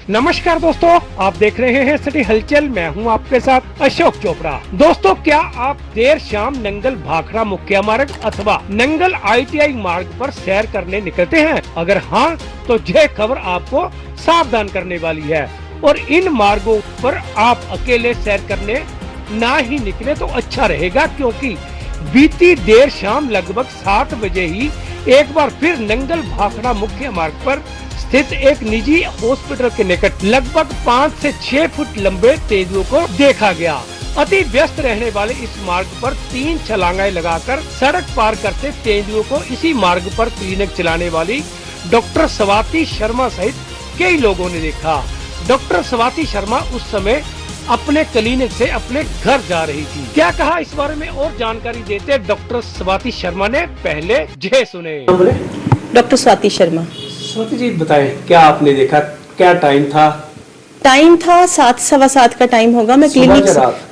नमस्कार दोस्तों, आप देख रहे हैं सिटी हलचल। मैं हूं आपके साथ अशोक चोपड़ा। दोस्तों, क्या आप देर शाम नंगल भाखड़ा मुख्य मार्ग अथवा नंगल ITI मार्ग पर सैर करने निकलते हैं? अगर हाँ, तो यह खबर आपको सावधान करने वाली है। और इन मार्गों पर आप अकेले सैर करने ना ही निकले तो अच्छा रहेगा, क्योंकि बीती देर शाम लगभग 7 बजे ही एक बार फिर नंगल भाखड़ा मुख्य मार्ग पर स्थित एक निजी हॉस्पिटल के निकट लगभग 5 से 6 फुट लंबे तेंदुओं को देखा गया। अति व्यस्त रहने वाले इस मार्ग पर 3 छलांगाएं लगाकर सड़क पार करते तेंदुओं को इसी मार्ग पर क्लिनिक चलाने वाली डॉक्टर स्वाति शर्मा सहित कई लोगों ने देखा। डॉक्टर स्वाति शर्मा उस समय अपने क्लिनिक से अपने घर जा रही थी। क्या कहा इस बारे में और जानकारी देते डॉक्टर स्वाति शर्मा ने, पहले जय सुने। डॉक्टर स्वाति शर्मा। स्वाति जी बताएं, क्या आपने देखा, क्या टाइम था? टाइम था 7, सवा 7 का टाइम होगा। मैं क्लिनिक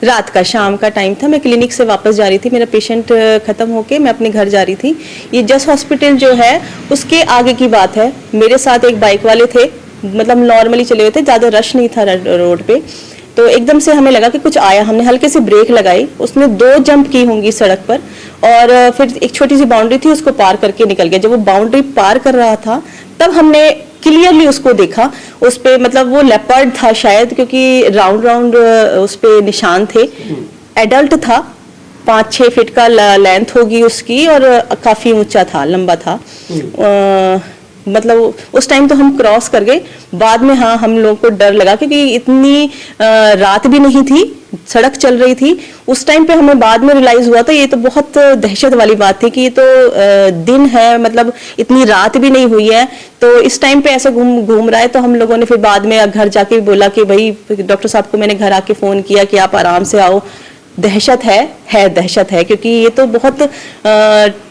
रात का, शाम का टाइम था। मैं क्लिनिक से वापस जा रही थी, मेरा पेशेंट खत्म होके मैं अपने घर जा रही थी। ये जस हॉस्पिटल जो है उसके आगे की बात है। मेरे साथ एक बाइक वाले थे, मतलब नॉर्मली चले हुए थे, ज्यादा रश नहीं था रोड पे। तो एकदम से हमें लगा कि कुछ आया, हमने हल्के से ब्रेक लगाई, उसने 2 जंप की होंगी सड़क पर और फिर एक छोटी सी बाउंड्री थी, उसको पार करके निकल गया। जब वो बाउंड्री पार कर रहा था तब हमने क्लियरली उसको देखा। उस पे मतलब वो लेपर्ड था शायद, क्योंकि राउंड राउंड उस पे निशान थे। एडल्ट था, 5-6 फीट का लेंथ होगी उसकी और काफी ऊंचा था, लंबा था। मतलब उस टाइम तो हम क्रॉस कर गए। बाद में हाँ, हम लोगों को डर लगा क्योंकि इतनी रात भी नहीं थी, सड़क चल रही थी। उस टाइम पे हमें बाद में रियलाइज हुआ था ये तो बहुत दहशत वाली बात थी कि ये तो दिन है, मतलब इतनी रात भी नहीं हुई है। तो इस टाइम पे ऐसे घूम रहा है। तो हम लोगों ने फिर बाद में घर जाके बोला कि भाई डॉक्टर साहब को मैंने घर आके फोन किया कि आप आराम से आओ। दहशत है दहशत है, क्योंकि ये तो बहुत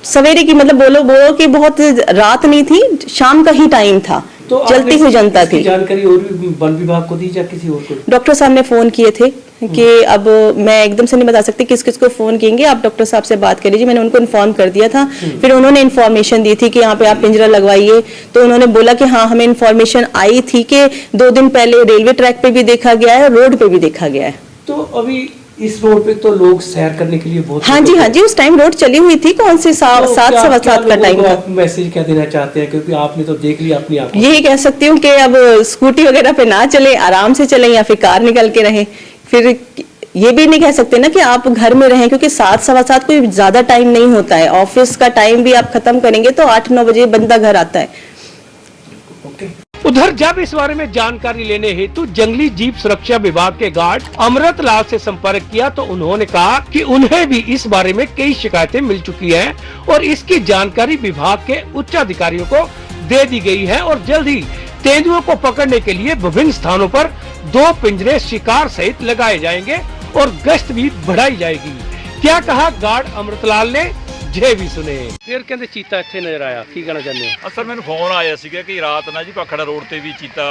सवेरे की, मतलब बोलो कि बहुत रात नहीं थी, शाम का ही टाइम था। तो चलती हुई जनता थी। जानकारी और भी वन विभाग को दी या किसी और को? डॉक्टर साहब ने फोन किए थे कि अब मैं एकदम से नहीं बता सकती किस किस को फोन करेंगे, आप डॉक्टर साहब से बात कर लीजिए। मैंने उनको इन्फॉर्म कर दिया था। फिर उन्होंने इन्फॉर्मेशन दी थी कि यहाँ पे आप पिंजरा लगवाइए। तो उन्होंने बोला कि हाँ, हमें इन्फॉर्मेशन आई थी कि 2 दिन पहले रेलवे ट्रैक पे भी देखा गया है, रोड पे भी देखा गया है। तो अभी इस रोड पे तो लोग सैर करने के लिए बहुत हाँ जी, उस टाइम रोड चली हुई थी। कौन सी 7 सवा 7 का टाइम था। मैसेज क्या देना चाहते हैं, क्योंकि आपने तो देख लिया अपनी आंखों? यही कह सकती हूँ कि अब स्कूटी वगैरह पे ना चले, आराम से चले या फिर कार निकल के रहें। फिर ये भी नहीं कह सकते ना कि आप घर में रहें, क्योंकि 7, सवा 7 कोई ज्यादा टाइम नहीं होता है। ऑफिस का टाइम भी आप खत्म करेंगे तो 8-9 बजे बंदा घर आता है। उधर जब इस बारे में जानकारी लेने हेतु जंगली जीव सुरक्षा विभाग के गार्ड अमृत लाल से संपर्क किया तो उन्होंने कहा कि उन्हें भी इस बारे में कई शिकायतें मिल चुकी हैं और इसकी जानकारी विभाग के उच्च अधिकारियों को दे दी गई है और जल्द ही तेंदुओं को पकड़ने के लिए विभिन्न स्थानों पर 2 पिंजरे शिकार सहित लगाए जाएंगे और गश्त भी बढ़ाई जाएगी। क्या कहा गार्ड अमृतलाल ने, ਜੇ ਵੀ ਸੁਨੇ। ਫਿਰ ਕਹਿੰਦੇ ਚੀਤਾ ਇੱਥੇ ਨਜ਼ਰ ਆਇਆ, ਕੀ ਕਹਿਣਾ ਚਾਹੁੰਦੇ ਹੋ? ਸਰ ਮੈਨੂੰ ਫੋਨ ਆਇਆ ਸੀਗਾ ਕਿ ਰਾਤ ਨਾ ਜੀ ਭਾਖੜਾ ਰੋਡ ਤੇ ਵੀ ਚੀਤਾ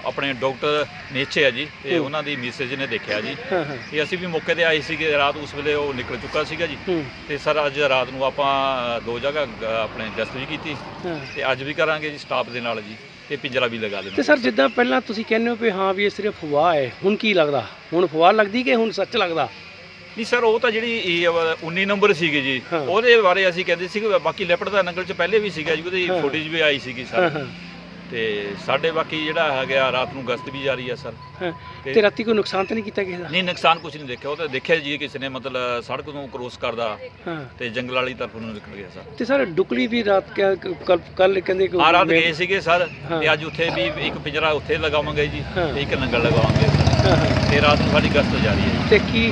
ਆਪਣੇ ਡਾਕਟਰ ਨੇਛੇ ਆ ਜੀ ਤੇ ਉਹਨਾਂ ਦੀ ਮੈਸੇਜ ਨੇ ਦੇਖਿਆ ਜੀ ਤੇ ਅਸੀਂ ਵੀ ਮੌਕੇ ਤੇ ਆਏ ਸੀਗੇ ਰਾਤ। ਉਸ ਵੇਲੇ ਉਹ ਨਿਕਲ ਚੁੱਕਾ ਸੀਗਾ ਜੀ ਤੇ ਸਰ ਅੱਜ ਰਾਤ ਨੂੰ ਆਪਾਂ 2 ਜਗ੍ਹਾ ਆਪਣੇ ਗਸ਼ਤ ਵੀ ਕੀਤੀ ਤੇ ਅੱਜ ਵੀ ਕਰਾਂਗੇ ਜੀ ਸਟਾਫ ਦੇ ਨਾਲ ਜੀ ਤੇ ਪਿੰਜਰਾ ਵੀ ਲਗਾ ਦੇਣਾ। ਤੇ ਸਰ ਜਿੱਦਾਂ ਪਹਿਲਾਂ ਤੁਸੀਂ ਕਹਿੰਦੇ ਹੋ ਕਿ ਹਾਂ ਵੀ ਇਹ ਸਿਰਫ ਅਫਵਾਹ ਹੈ, ਹੁਣ ਕੀ ਲੱਗਦਾ? ਹੁਣ ਅਫਵਾਹ ਲੱਗਦੀ ਕਿ ਹੁਣ ਸੱਚ ਲੱਗਦਾ? ਨਹੀਂ ਸਰ, ਉਹ ਤਾਂ ਜਿਹੜੀ 19 ਨੰਬਰ ਸੀਗੀ ਜੀ, ਉਹਦੇ ਬਾਰੇ ਅਸੀਂ ਕਹਿੰਦੇ ਸੀ। ਬਾਕੀ ਲੈਪੜ ਦਾ ਨੰਗਲ 'ਚ ਪਹਿਲੇ ਵੀ ਸੀਗਾ ਜੀ, ਉਹਦੀ ਫੁਟੇਜ ਵੀ ਆਈ ਸੀਗੀ ਸਰ। ਤੇ ਸਾਡੇ ਬਾਕੀ ਜਿਹੜਾ ਹੈਗਾ ਰਾਤ ਨੂੰ ਗਸ਼ਤ ਵੀ ਜਾਰੀ ਹੈ ਸਰ। ਤੇ ਰਾਤੀ ਕੋਈ ਨੁਕਸਾਨ ਤਾਂ ਨਹੀਂ ਕੀਤਾ ਕਿਸੇ ਦਾ? ਨਹੀਂ, ਨੁਕਸਾਨ ਕੁਝ ਨਹੀਂ ਦੇਖਿਆ। ਉਹ ਤਾਂ ਦੇਖਿਆ ਜੀ ਕਿਸੇ ਨੇ, ਮਤਲਬ ਸੜਕ ਨੂੰ ਕ੍ਰੋਸ ਕਰਦਾ ਤੇ ਜੰਗਲ ਵਾਲੀ ਤਰਫ ਨੂੰ ਨਿਕਲ ਗਿਆ ਸਰ। ਤੇ ਸਰ ਡੁਕਲੀ ਵੀ ਰਾਤ ਕੱਲ ਕਹਿੰਦੇ ਹਾਂ ਰਾਤ ਗਏ ਸੀਗੇ ਸਰ ਤੇ ਅੱਜ ਉੱਥੇ ਵੀ ਇੱਕ ਪਿੰਜਰਾ ਉੱਥੇ ਲਗਾਵਾਂਗੇ ਜੀ ਤੇ ਇੱਕ ਨੰਗਲ ਲਗਾਵਾਂਗੇ ਤੇ ਰਾਤ ਨੂੰ ਸਾਡੀ ਗਸ਼ਤ ਜਾਰੀ ਹੈ। ਤੇ ਕੀ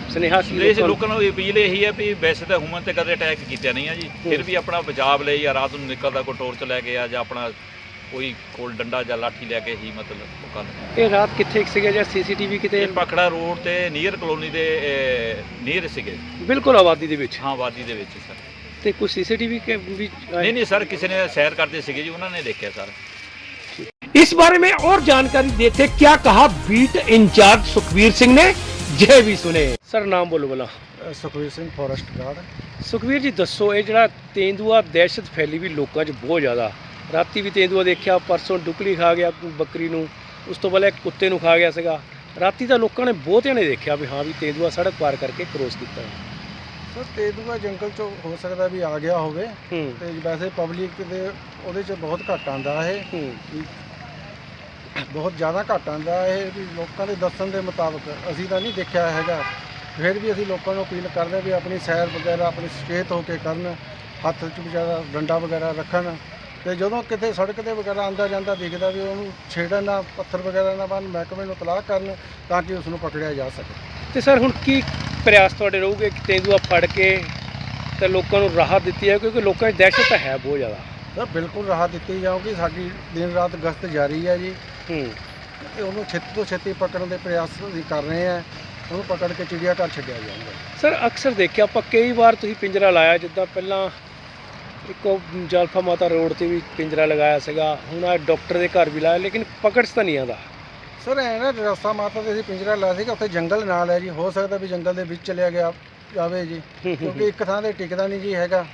ਸੁਨੇਹਾ ਲੋਕਾਂ ਨੂੰ ਅਪੀਲ ਇਹੀ ਹੈ ਵੀ ਵੈਸੇ ਤਾਂ ਹਿਊਮਨ ਤੇ ਕਦੇ ਅਟੈਕ ਕੀਤੇ ਨਹੀਂ ਆ ਜੀ, ਫਿਰ ਵੀ ਆਪਣਾ ਬਚਾਵ ਲਈ ਜਾਂ ਰਾਤ ਨੂੰ ਨਿਕਲਦਾ ਕੋਈ ਟੋਰਚ ਲੈ ਕੇ ਆ ਜਾਂ ਆਪਣਾ ਕੋਈ ਕੋਲ ਡੰਡਾ ਜਾਂ ਲਾਠੀ ਲੈ ਕੇ ਹੀ ਮਤਲਬ ਉਹ ਕਰ। ਇਹ ਰਾਤ ਕਿੱਥੇ ਸੀਗਾ ਜਾਂ CCTV ਕਿਤੇ? ਭਾਖੜਾ ਰੋਡ ਤੇ ਨੀਅਰ ਕਲੋਨੀ ਦੇ ਨੀਅਰ ਸੀਗੇ, ਬਿਲਕੁਲ ਆਬਾਦੀ ਦੇ ਵਿੱਚ। ਹਾਂ ਆਬਾਦੀ ਦੇ ਵਿੱਚ ਸਰ। ਤੇ ਕੋਈ CCTV ਵੀ? नहीं सर, किसी ने सैर करते सीगे जी, उन्होंने देखा सर। इस बारे में और जानकारी देते क्या कहा बीट इंचार्ज सुखवीर सिंह ने, जय भी सुने। सर नाम बोलो बोला। Sukhveer Singh forest guard. ਸੁਖਵੀਰ ਜੀ ਦੱਸੋ, ਇਹ ਜਿਹੜਾ ਤੇਂਦੂਆ ਦਹਿਸ਼ਤ ਫੈਲੀ ਵੀ ਲੋਕਾਂ 'ਚ ਬਹੁਤ ਜ਼ਿਆਦਾ, ਰਾਤੀ ਵੀ ਤੇਂਦੂਆ ਦੇਖਿਆ, ਪਰਸੋਂ ਡੁਕਲੀ ਖਾ ਗਿਆ ਬੱਕਰੀ ਨੂੰ, ਉਸ ਤੋਂ ਪਹਿਲਾਂ ਇੱਕ ਕੁੱਤੇ ਨੂੰ ਖਾ ਗਿਆ ਸੀਗਾ। ਰਾਤੀ ਤਾਂ ਲੋਕਾਂ ਨੇ ਬਹੁਤਿਆਂ ਨੇ ਦੇਖਿਆ ਵੀ ਹਾਂ ਵੀ ਤੇਂਦੂਆ ਸੜਕ ਪਾਰ ਕਰਕੇ ਕ੍ਰੋਸ ਕੀਤਾ ਹੈ। ਸਰ ਤੇਂਦੂਆ ਜੰਗਲ 'ਚੋਂ ਹੋ ਸਕਦਾ ਵੀ ਆ ਗਿਆ ਹੋਵੇ, ਤੇ ਵੈਸੇ ਪਬਲਿਕ ਦੇ ਉਹਦੇ 'ਚ ਬਹੁਤ ਘੱਟ ਆਉਂਦਾ ਇਹ, ਬਹੁਤ ਜ਼ਿਆਦਾ ਘੱਟ ਆਉਂਦਾ ਇਹ ਵੀ ਲੋਕਾਂ ਦੇ ਦੱਸਣ ਦੇ ਮੁਤਾਬਕ। ਅਸੀਂ ਤਾਂ ਨਹੀਂ ਦੇਖਿਆ ਹੈਗਾ, ਫਿਰ ਵੀ ਅਸੀਂ ਲੋਕਾਂ ਨੂੰ ਅਪੀਲ ਕਰਦੇ ਵੀ ਆਪਣੀ ਸੈਰ ਵਗੈਰਾ ਆਪਣੀ ਸੁਚੇਤ ਹੋ ਕੇ ਕਰਨ, ਹੱਥ 'ਚ ਵਗੈਰਾ ਡੰਡਾ ਵਗੈਰਾ ਰੱਖਣ, ਤੇ ਜਦੋਂ ਕਿਤੇ ਸੜਕ ਤੇ ਵਗੈਰਾ ਆਉਂਦਾ ਜਾਂਦਾ ਦਿਖਦਾ ਵੀ ਉਹਨੂੰ ਛੇੜਨ ਨਾ, ਪੱਥਰ ਵਗੈਰਾ ਨਾ ਬੰਨ, ਮਹਿਕਮੇ ਨੂੰ ਇਤਲਾਹ ਕਰਨ ਤਾਂ ਕਿ ਉਸ ਨੂੰ ਪਕੜਿਆ ਜਾ ਸਕੇ। ਤੇ ਸਰ ਹੁਣ ਕੀ ਪ੍ਰਯਾਸ ਤੁਹਾਡੇ ਰਹੂਗੇ ਕਿ ਤੇਂਦੂਆ ਫੜ ਕੇ ਤੇ ਲੋਕਾਂ ਨੂੰ ਰਾਹਤ ਦਿੱਤੀ ਹੈ, ਕਿਉਂਕਿ ਲੋਕਾਂ 'ਚ ਦਹਿਸ਼ਤ ਤਾਂ ਹੈ ਬਹੁਤ ਜ਼ਿਆਦਾ। ਸਰ ਬਿਲਕੁਲ ਰਾਹਤ ਦਿੱਤੀ ਜਾਊਗੀ, ਸਾਡੀ ਦਿਨ ਰਾਤ ਗਸ਼ਤ ਜਾਰੀ ਹੈ ਜੀ, ਤੇ ਉਹਨੂੰ ਛੇਤੀ ਤੋਂ ਛੇਤੀ ਪਕੜਨ ਦੇ ਪ੍ਰਯਾਸ ਅਸੀਂ ਕਰ ਰਹੇ ਹਾਂ, ਉਹਨੂੰ ਪਕੜ ਕੇ ਚਿੜੀਆ ਘਰ ਛੱਡਿਆ ਜਾਊਗਾ। ਸਰ ਅਕਸਰ ਦੇਖਿਆ ਆਪਾਂ ਕਈ ਵਾਰ ਤੁਸੀਂ ਪਿੰਜਰਾ ਲਾਇਆ, ਜਿੱਦਾਂ ਪਹਿਲਾਂ ਇੱਕ ਉਹ ਜਲਫਾ ਮਾਤਾ ਰੋਡ ਤੇ ਵੀ ਪਿੰਜਰਾ ਲਗਾਇਆ ਸੀਗਾ, ਹੁਣ ਆ ਡਾਕਟਰ ਦੇ ਘਰ ਵੀ ਲਾਇਆ, ਲੇਕਿਨ ਪਕੜ 'ਚ ਤਾਂ ਨਹੀਂ ਆਉਂਦਾ। ਸਰ ਐ ਨਾ ਰਸਤਾ ਮਾਤਾ ਦੇ ਅਸੀਂ ਪਿੰਜਰਾ ਲਾਇਆ ਸੀਗਾ, ਉੱਥੇ ਜੰਗਲ ਨਾਲ ਹੈ ਜੀ, ਹੋ ਸਕਦਾ ਵੀ ਜੰਗਲ ਦੇ ਵਿੱਚ ਚਲਿਆ ਗਿਆ ਜਾਵੇ ਜੀ, ਕਿਉਂਕਿ ਇੱਕ ਥਾਂ ਤੇ ਟਿਕਦਾ ਨਹੀਂ ਜੀ ਹੈਗਾ,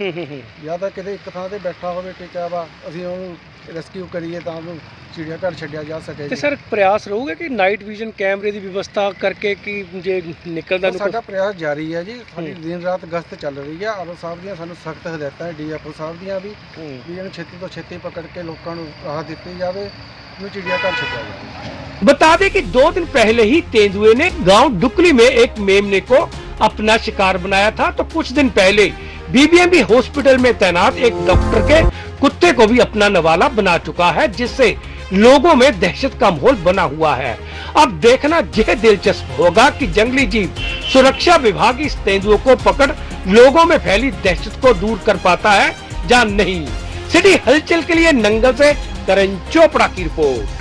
ਜਾਂ ਤਾਂ ਕਿਤੇ ਇੱਕ ਥਾਂ ਤੇ ਬੈਠਾ ਹੋਵੇ ਟਿਕਿਆ ਵਾ, ਅਸੀਂ ਉਹਨੂੰ ਰੈਸਕਿਊ ਕਰੀਏ ਤਾਂ ਉਹਨੂੰ ਚਿੜੀਆ ਘਰ ਛੱਡਿਆ ਜਾ ਸਕੇ। ਤੇ ਸਰ ਪ੍ਰਯਾਸ ਰਹੂਗਾ ਕਿ ਨਾਈਟ ਵਿਜ਼ਨ ਕੈਮਰੇ ਦੀ ਵਿਵਸਥਾ ਕਰਕੇ ਕਿ ਜੇ ਨਿਕਲਦਾ ਨੂੰ ਸਾਡਾ ਪ੍ਰਯਾਸ ਜਾਰੀ ਹੈ ਜੀ, ਸਾਡੀ ਦਿਨ ਰਾਤ ਗਸ਼ਤ ਚੱਲ ਰਹੀ ਹੈ। ਆਰਓ ਸਾਹਿਬ ਦੀਆਂ ਸਾਨੂੰ ਸਖਤ ਹਦਾਇਤਾਂ ਹੈ, ਡੀਐਫਓ ਸਾਹਿਬ ਦੀਆਂ ਵੀ ਇਹਨੂੰ ਛੇਤੀ ਤੋਂ ਛੇਤੀ ਪਕੜ ਕੇ ਲੋਕਾਂ ਨੂੰ ਰਾਹਤ ਦਿੱਤੀ ਜਾਵੇ, ਇਹਨੂੰ ਚਿੜੀਆ घਰ छपा जाए। बता दें कि 2 दिन पहले ही तेंदुए ने गांव डुकली में एक मेमने को अपना शिकार बनाया था, तो कुछ दिन पहले बीबीएमबी हॉस्पिटल में तैनात एक डॉक्टर के कुत्ते को भी अपना नवाला बना चुका है, जिससे लोगों में दहशत का माहौल बना हुआ है। अब देखना यह दिलचस्प होगा कि जंगली जीव सुरक्षा विभाग इस तेंदुए को पकड़ लोगों में फैली दहशत को दूर कर पाता है या नहीं। सिटी हलचल के लिए नंगल से करण चोपड़ा की रिपोर्ट।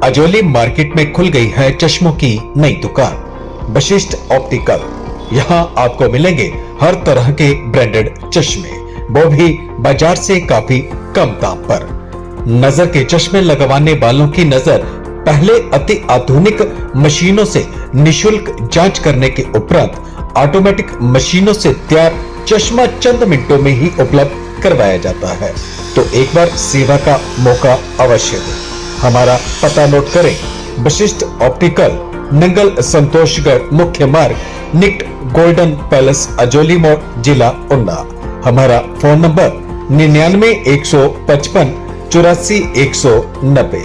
अजोली मार्केट में खुल गई है चश्मों की नई दुकान वशिष्ठ ऑप्टिकल। यहाँ आपको मिलेंगे हर तरह के ब्रांडेड चश्मे, वो भी बाजार से काफी कम दाम पर। नजर के चश्मे लगवाने वालों की नजर पहले अति आधुनिक मशीनों से निशुल्क जांच करने के उपरांत ऑटोमेटिक मशीनों से तैयार चश्मा चंद मिनटों में ही उपलब्ध करवाया जाता है। तो एक बार सेवा का मौका अवश्य दो। हमारा पता नोट करें, वशिष्ठ ऑप्टिकल, नंगल संतोषगढ़ मुख्य मार्ग निकट गोल्डन पैलेस अजोली मोड़ जिला उन्ना। हमारा फोन नंबर 99 155 84 190।